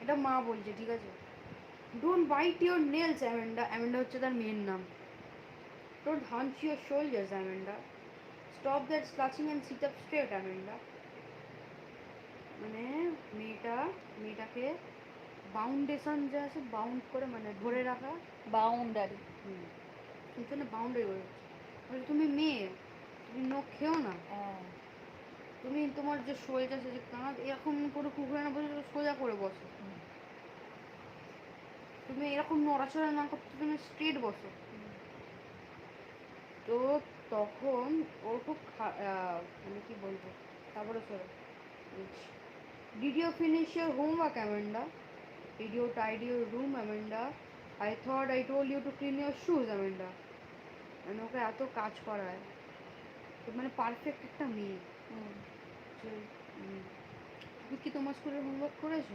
এটা মা বলছে, ঠিক আছে? Don't bite your nails Amanda, Amanda হচ্ছে তার মেয়ের নাম। Don't hunch your shoulders Amanda, stop that slouching and sit up straight Amanda. মানে মেয়েটাকে বাউন্ডেশন যে আছে, বাউন্ড করে মানে ধরে রাখা, বাউন্ডারি। এখানে বাউন্ডারি করে বলে তুমি মেয়ে, তুমি নখ খেও না, হ্যাঁ, তুমি তোমার যে শোলটা আছে যে কাঁধ এরকম করে কুকুরে না বসে সোজা করে বসো, তুমি এরকম নড়াচড়া না করতে, তুমি স্ট্রেট বসো। তো তখন ও খুব মানে কি বলবো, তারপরে সরো, did you finish your homework Amanda, did you tidy your room Amanda, I thought I told you to clean your shoes Amanda. মানে ওকে এত কাজ করায়, তো মানে পারফেক্ট একটা মেয়ে। যে তুমি কি তোমার স্কুলের হোমওয়ার্ক করেছো?